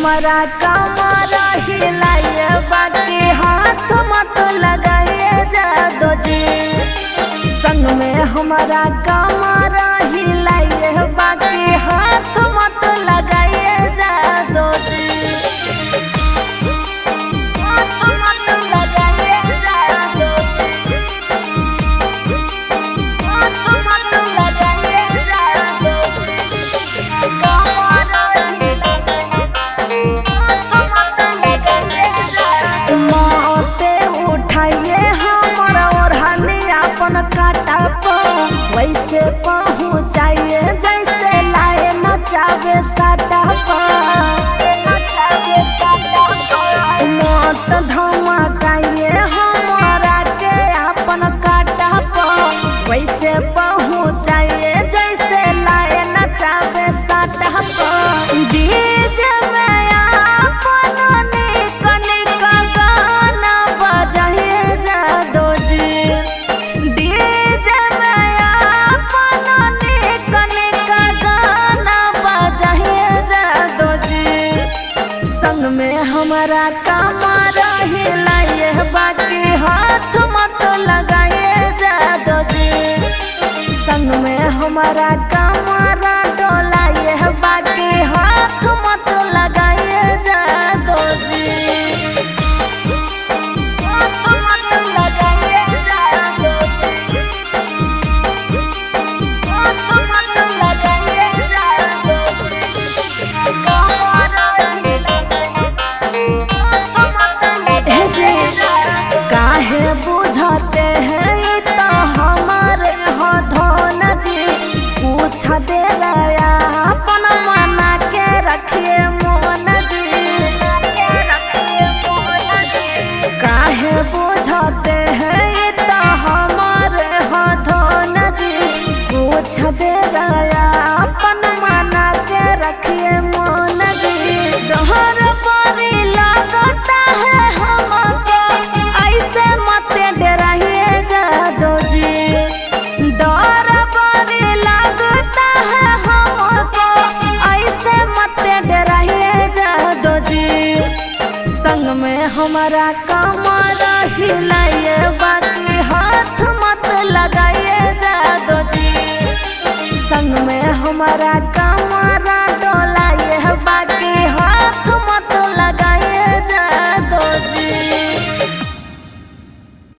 हमारा कमर हिलाइए बाकी हाथ मत लगाइए जादो जी। संग में हमारा कमर हिलाइए बाकी हाथ मत लगाइए जादो जी। हाथ मत लगाइए जादो जी। हाथ मत लगाइए जादो जी। माते उठाइए हमारा ओढ़नी अपन काटा पर वैसे पहुँचाइए जैसे लाए नचावे साटा पर। मत धमकाइए हमारा के अपन काटा पर वैसे पहुँचाइए जैसे लाए नचावे साटा पर। डीजे में अपन निक निक गाना बजाइए जादो जी। डीजे में अपन निक निक गाना बजाइए जादो जी। संग में हमारा कमर हिलाइए बाकी हाथ मत लगाइए जादो जी। संग में हमारा कमर डोलाइए बाकी हाथ मत लगाइए जादो जी। हाथ मत लगाइए जादो जी। हाथ मत लगाइए जादो जी। काहे बुझते हैं ये तो हमारे हो धन जी। पूछ दे गया अपन मना के रखिए मोन जी। काहे बुझते हैं ये तो हमारे हो धन जी। पूछ दे गया अपन मना के रखिए मोन जी। डहर परी लगता है हमको ऐसे मत डराइए जादो जी। डर परी लगता है हमको ऐसे मत डराइए जादो जी। संग में हमारा कमर हिलाइए बाकी हाथ मत लगाइए जादो जी। संग में हमारा